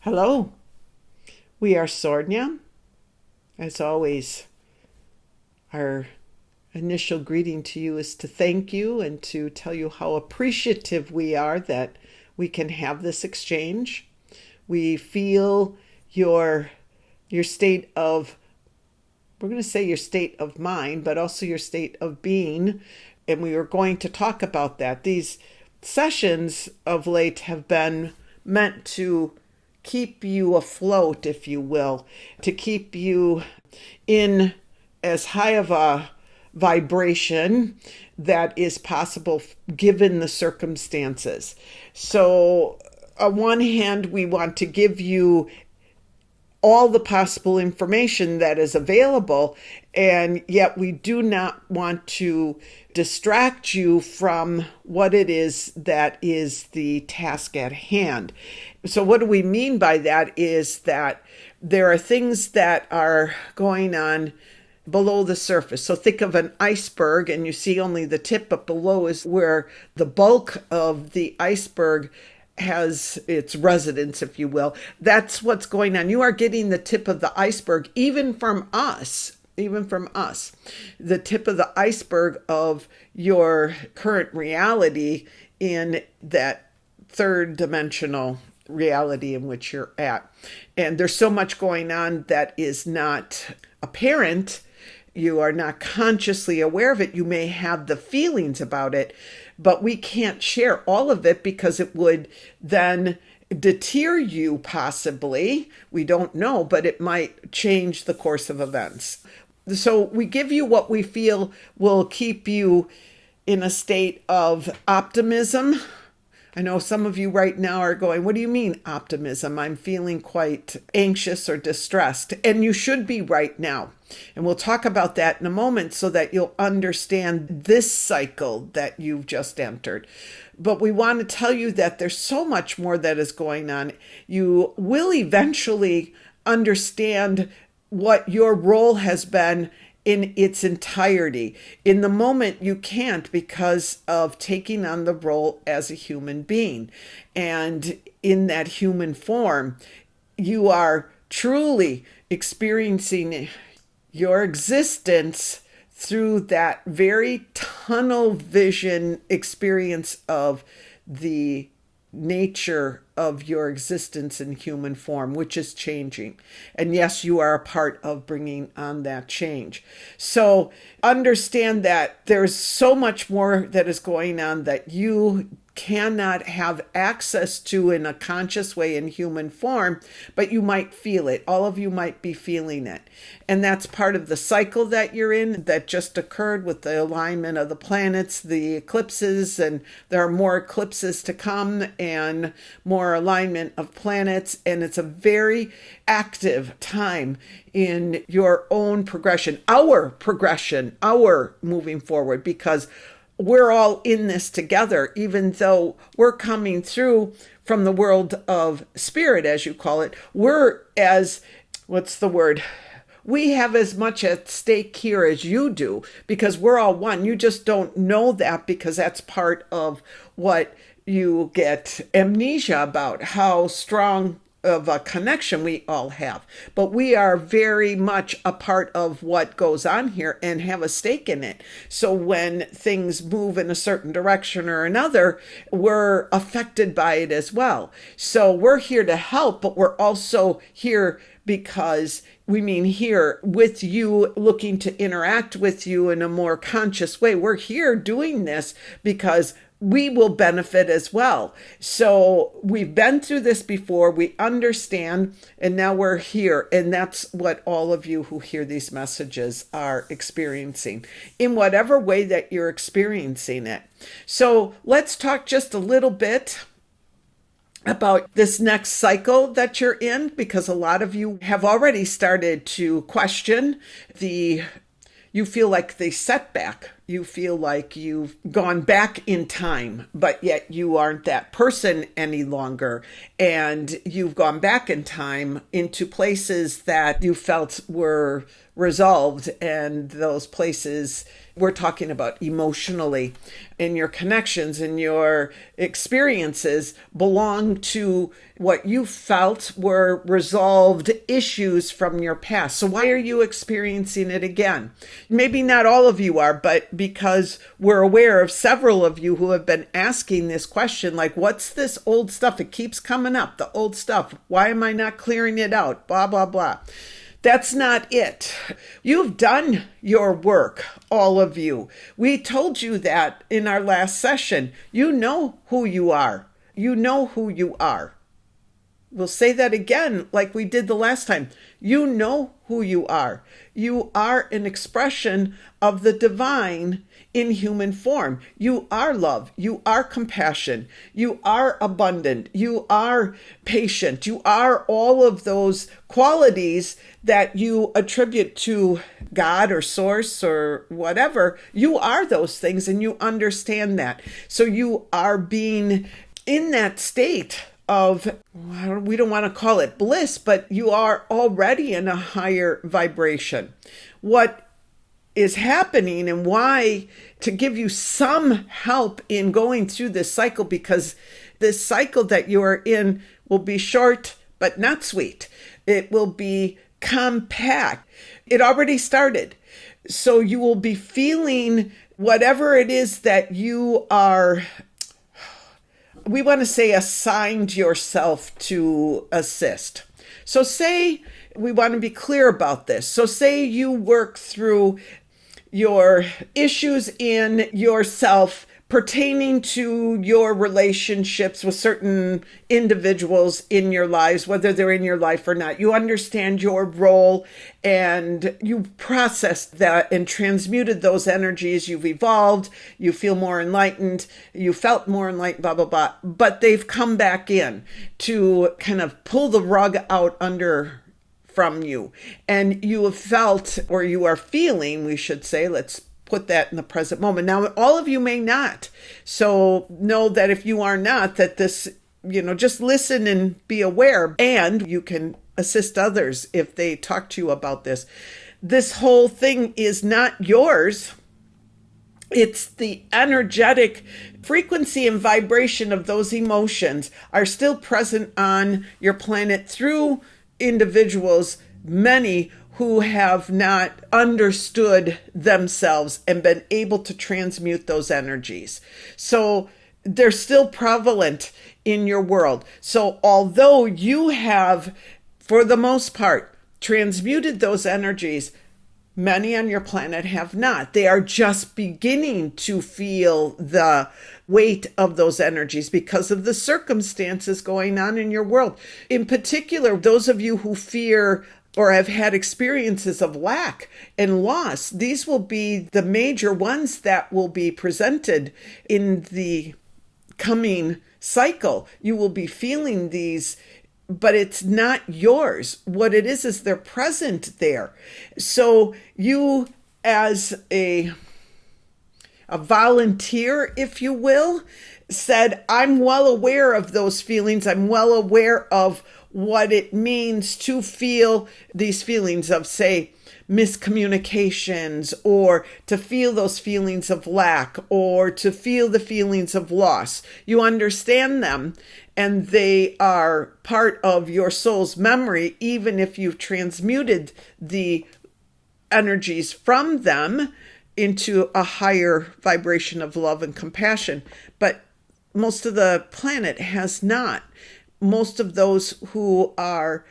Hello, we are Sornia. As always, our initial greeting to you is to thank you and to tell you how appreciative we are that we can have this exchange. We feel your state of, we're going to say your state of mind, but also your state of being. And we are going to talk about that. These sessions of late have been meant to keep you afloat, if you will, to keep you in as high of a vibration that is possible given the circumstances. So, on one hand, we want to give you all the possible information that is available, and yet we do not want to distract you from what it is that is the task at hand. So what do we mean by that is that there are things that are going on below the surface. So think of an iceberg and you see only the tip, but below is where the bulk of the iceberg has its residence, if you will. That's what's going on. You are getting the tip of the iceberg, even from us, the tip of the iceberg of your current reality in that third dimensional reality in which you're at. And there's so much going on that is not apparent. You are not consciously aware of it. You may have the feelings about it, but we can't share all of it because it would then deter you possibly. We don't know, but it might change the course of events. So we give you what we feel will keep you in a state of optimism. I know some of you right now are going, what do you mean optimism? I'm feeling quite anxious or distressed. And you should be right now. And we'll talk about that in a moment so that you'll understand this cycle that you've just entered. But we want to tell you that there's so much more that is going on. You will eventually understand what your role has been in its entirety. In the moment, you can't because of taking on the role as a human being. And in that human form, you are truly experiencing your existence through that very tunnel vision experience of the nature of your existence in human form, which is changing. And yes, you are a part of bringing on that change. So understand that there's so much more that is going on that you cannot have access to in a conscious way in human form, but you might feel it. All of you might be feeling it. And that's part of the cycle that you're in that just occurred with the alignment of the planets, the eclipses, and there are more eclipses to come and more alignment of planets. And it's a very active time in your own progression, our moving forward, because we're all in this together, even though we're coming through from the world of spirit, as you call it. We're we have as much at stake here as you do because we're all one. You just don't know that because that's part of what you get amnesia about, how strong of a connection we all have. But we are very much a part of what goes on here and have a stake in it. So when things move in a certain direction or another, we're affected by it as well. So we're here to help, but we're also here because we mean here with you, looking to interact with you in a more conscious way. We're here doing this because we will benefit as well. So we've been through this before, we understand, and now we're here. And that's what all of you who hear these messages are experiencing in whatever way that you're experiencing it. So let's talk just a little bit about this next cycle that you're in, because a lot of you have already started to question you feel like the setback. You feel like you've gone back in time, but yet you aren't that person any longer. And you've gone back in time into places that you felt were resolved, and those places We're talking about emotionally, and your connections and your experiences belong to what you felt were resolved issues from your past. So why are you experiencing it again? Maybe not all of you are, but because we're aware of several of you who have been asking this question, like, what's this old stuff? It keeps coming up, the old stuff. Why am I not clearing it out? Blah, blah, blah. That's not it. You've done your work, all of you. We told you that in our last session. You know who you are. You know who you are. We'll say that again like we did the last time. You know who you are. You are an expression of the divine in human form. You are love. You are compassion. You are abundant. You are patient. You are all of those qualities that you attribute to God or source or whatever. You are those things, and you understand that. So you are being in that state of, we don't want to call it bliss, but you are already in a higher vibration. What is happening, and why, to give you some help in going through this cycle, because this cycle that you are in will be short but not sweet. It will be compact. It already started. So you will be feeling whatever it is that you are, we want to say, assigned yourself to assist. So say, we want to be clear about this. So say you work through your issues in yourself pertaining to your relationships with certain individuals in your lives, whether they're in your life or not. You understand your role, and you processed that and transmuted those energies. You've evolved. You feel more enlightened. You felt more enlightened, blah, blah, blah. But they've come back in to kind of pull the rug out under from you. And you have felt, or you are feeling, we should say, let's put that in the present moment. Now, all of you may not. So know that if you are not, that this, just listen and be aware, and you can assist others if they talk to you about this. This whole thing is not yours. It's the energetic frequency and vibration of those emotions are still present on your planet through individuals, many who have not understood themselves and been able to transmute those energies. So they're still prevalent in your world. So although you have, for the most part, transmuted those energies, many on your planet have not. They are just beginning to feel the weight of those energies because of the circumstances going on in your world. In particular, those of you who fear or have had experiences of lack and loss, these will be the major ones that will be presented in the coming cycle. You will be feeling these, but it's not yours. What it is they're present there. So you, as a volunteer, if you will, said, I'm well aware of those feelings. I'm well aware of what it means to feel these feelings of, say, miscommunications, or to feel those feelings of lack, or to feel the feelings of loss. You understand them, and they are part of your soul's memory, even if you've transmuted the energies from them into a higher vibration of love and compassion. But most of the planet has not. Most of those who are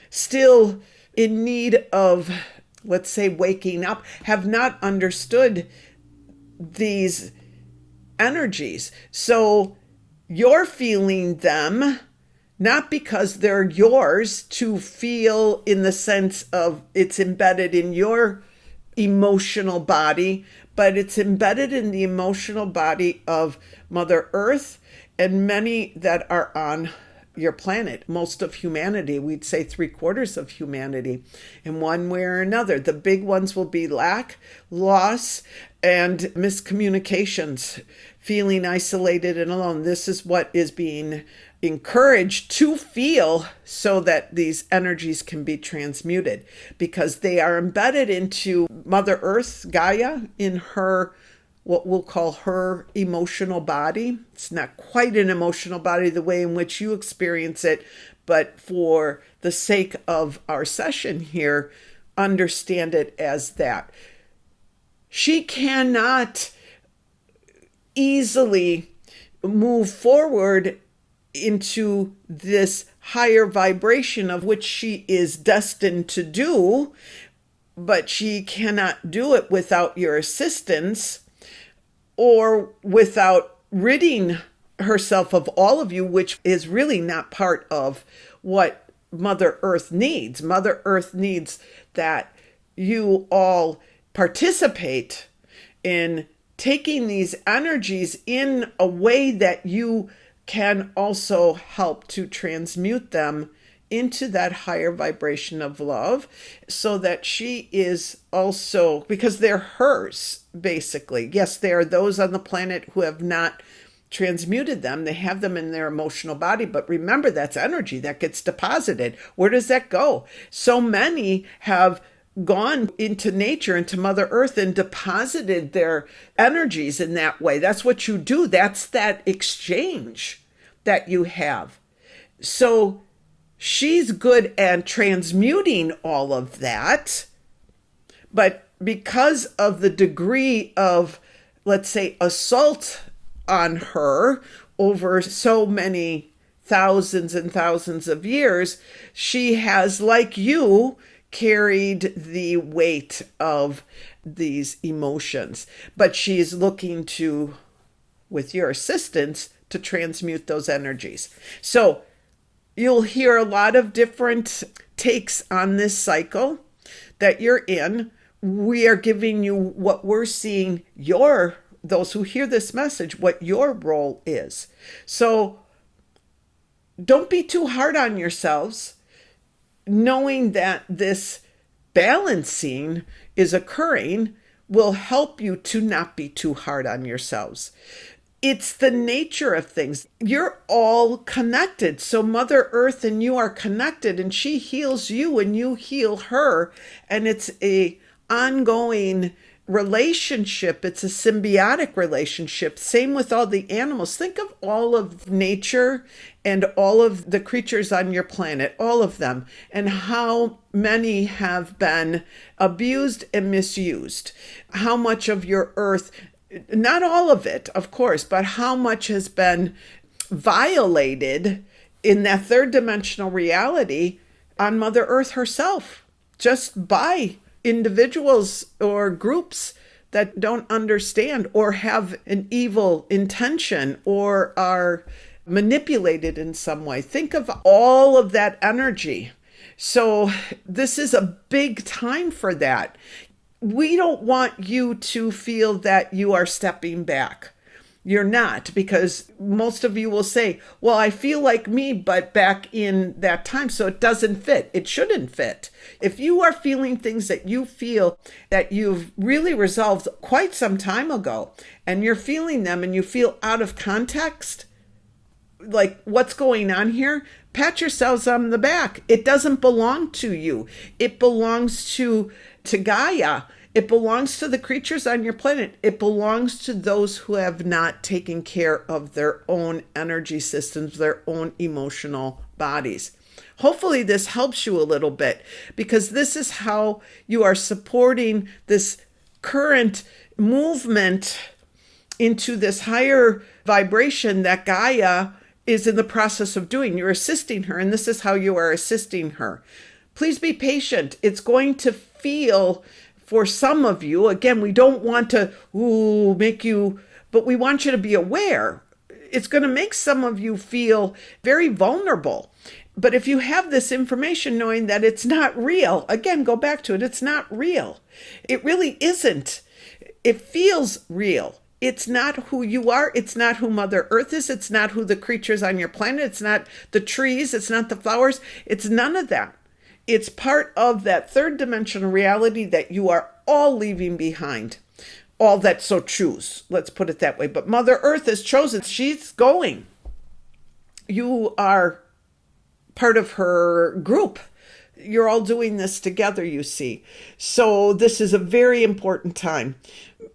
still in need of, let's say, waking up, have not understood these energies. So you're feeling them, not because they're yours to feel in the sense of it's embedded in your emotional body, but it's embedded in the emotional body of Mother Earth and many that are on your planet, most of humanity. We'd say 3/4 of humanity in one way or another. The big ones will be lack, loss, and miscommunications feeling isolated and alone. This is what is being encouraged to feel so that these energies can be transmuted, because they are embedded into Mother Earth, Gaia, in her, what we'll call her emotional body. It's not quite an emotional body the way in which you experience it, but for the sake of our session here, understand it as that. She cannot easily move forward into this higher vibration of which she is destined to do, but she cannot do it without your assistance or without ridding herself of all of you, which is really not part of what Mother Earth needs. Mother Earth needs that you all participate in taking these energies in a way that you can also help to transmute them into that higher vibration of love, so that she is also, because they're hers, basically. Yes, there are those on the planet who have not transmuted them. They have them in their emotional body, but remember, that's energy that gets deposited. Where does that go? So many have gone into nature, into Mother Earth, and deposited their energies in that way. That's what you do. That's that exchange that you have. So she's good at transmuting all of that, but because of the degree of, let's say, assault on her over so many thousands and thousands of years, she has, like you, carried the weight of these emotions. But she's looking to, with your assistance, to transmute those energies. So you'll hear a lot of different takes on this cycle that you're in. We are giving you what we're seeing those who hear this message, what your role is. So don't be too hard on yourselves, knowing that this balancing is occurring will help you to not be too hard on yourselves. It's the nature of things. You're all connected. So Mother Earth and you are connected, and she heals you and you heal her. And it's a ongoing relationship. It's a symbiotic relationship. Same with all the animals. Think of all of nature and all of the creatures on your planet, all of them, and how many have been abused and misused. How much of your earth, not all of it, of course, but how much has been violated in that third dimensional reality on Mother Earth herself, just by individuals or groups that don't understand or have an evil intention or are manipulated in some way. Think of all of that energy. So this is a big time for that. We don't want you to feel that you are stepping back. You're not, because most of you will say, well, I feel like me, but back in that time, so it doesn't fit. It shouldn't fit. If you are feeling things that you feel that you've really resolved quite some time ago, and you're feeling them and you feel out of context, like what's going on here, pat yourselves on the back. It doesn't belong to you. It belongs to Gaia. It belongs to the creatures on your planet. It belongs to those who have not taken care of their own energy systems, their own emotional bodies. Hopefully this helps you a little bit, because this is how you are supporting this current movement into this higher vibration that Gaia is in the process of doing. You're assisting her, and this is how you are assisting her. Please be patient. It's going to feel, for some of you, again, we don't want to make you, but we want you to be aware. It's going to make some of you feel very vulnerable. But if you have this information, knowing that it's not real, again, go back to it. It's not real. It really isn't. It feels real. It's not who you are. It's not who Mother Earth is. It's not who the creatures on your planet. It's not the trees. It's not the flowers. It's none of that. It's part of that third dimensional reality that you are all leaving behind. all that so choose. Let's put it that way. But Mother Earth has chosen. She's going. You are part of her group. You're all doing this together, you see. So this is a very important time.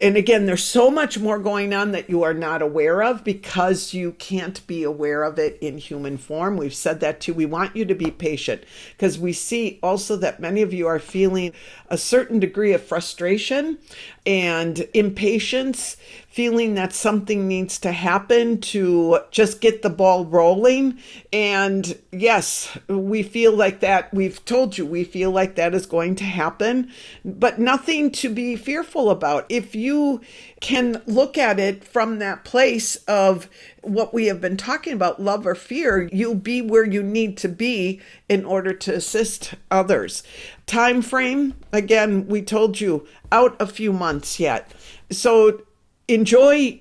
And again, there's so much more going on that you are not aware of because you can't be aware of it in human form. We've said that too. We want you to be patient because we see also that many of you are feeling a certain degree of frustration and impatience, feeling that something needs to happen to just get the ball rolling. And yes, we feel like that. We've told you, we feel like that is going to happen, but nothing to be fearful about. If you can look at it from that place of what we have been talking about, love or fear, you'll be where you need to be in order to assist others. Time frame, again, we told you, out a few months yet. So enjoy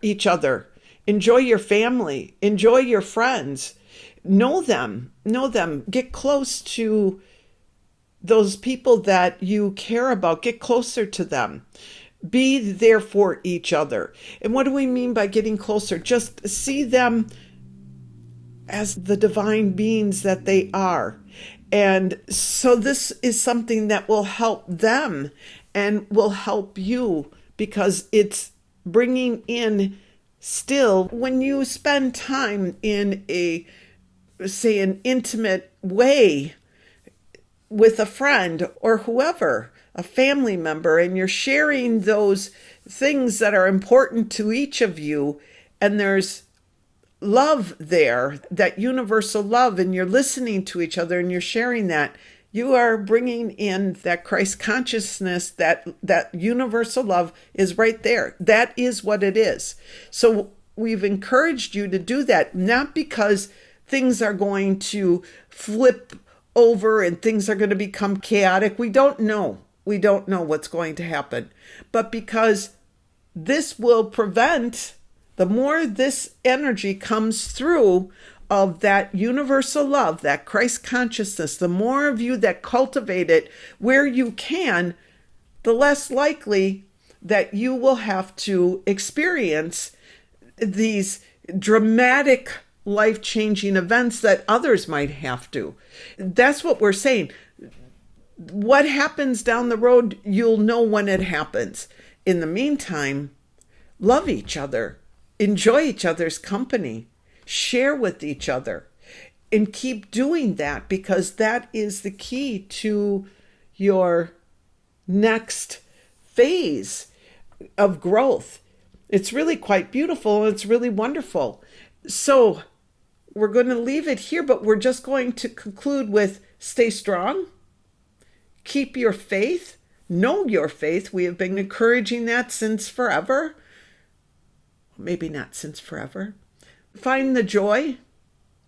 each other, enjoy your family, enjoy your friends, know them, get close to those people that you care about, get closer to them. Be there for each other. And what do we mean by getting closer? Just see them as the divine beings that they are. And so this is something that will help them and will help you because it's bringing in still, when you spend time in a, say, an intimate way with a friend or whoever, a family member, and you're sharing those things that are important to each of you, and there's love there, that universal love, and you're listening to each other and you're sharing that, you are bringing in that Christ consciousness, that universal love is right there. That is what it is. So we've encouraged you to do that, not because things are going to flip over and things are going to become chaotic. We don't know. We don't know what's going to happen. But because this will prevent, the more this energy comes through of that universal love, that Christ consciousness, the more of you that cultivate it where you can, the less likely that you will have to experience these dramatic life-changing events that others might have to. That's what we're saying. What happens down the road, you'll know when it happens. In the meantime, love each other, enjoy each other's company, share with each other, and keep doing that because that is the key to your next phase of growth. It's really quite beautiful. It's really wonderful. So we're going to leave it here, but we're just going to conclude with stay strong, keep your faith, know your faith. We have been encouraging that since forever. Maybe not since forever. Find the joy.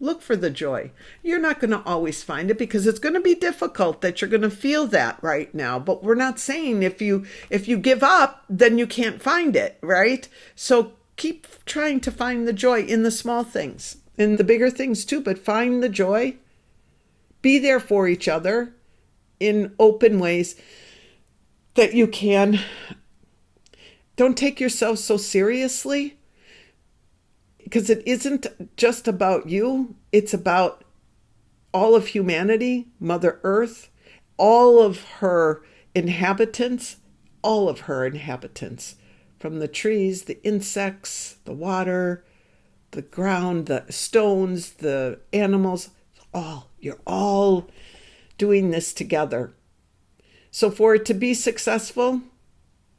Look for the joy. You're not going to always find it because it's going to be difficult that you're going to feel that right now. But we're not saying if you give up, then you can't find it, right? So keep trying to find the joy in the small things, in the bigger things too, but find the joy. Be there for each other in open ways that you can. Don't take yourself so seriously because it isn't just about you. It's about all of humanity, Mother Earth, all of her inhabitants, from the trees, the insects, the water, the ground, the stones, the animals, you're all doing this together. So for it to be successful,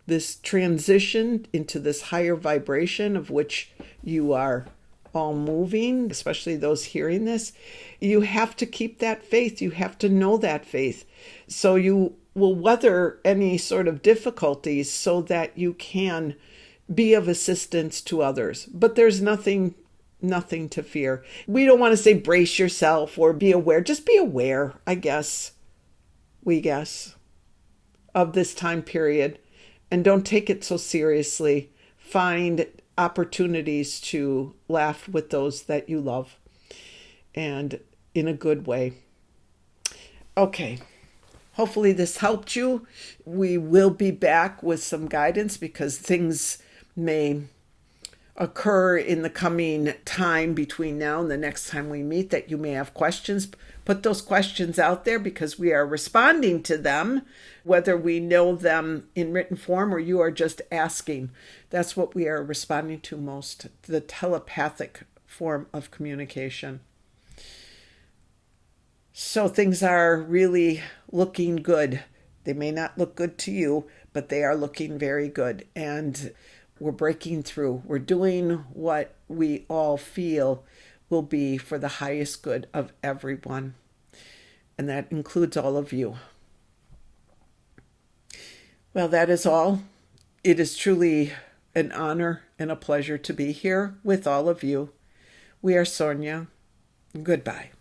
this transition into this higher vibration of which you are all moving, especially those hearing this, you have to keep that faith. You have to know that faith. So you will weather any sort of difficulties so that you can be of assistance to others. But there's nothing to fear. We don't want to say brace yourself or be aware. Just be aware, I guess. We guess of this time period. And don't take it so seriously. Find opportunities to laugh with those that you love and in a good way. Okay. Hopefully this helped you. We will be back with some guidance because things may occur in the coming time between now and the next time we meet that you may have questions. Put those questions out there because we are responding to them, whether we know them in written form or you are just asking. That's what we are responding to most, the telepathic form of communication. So things are really looking good. They may not look good to you, but they are looking very good. And we're breaking through. We're doing what we all feel will be for the highest good of everyone. And that includes all of you. Well, that is all. It is truly an honor and a pleasure to be here with all of you. We are Sornia. Goodbye.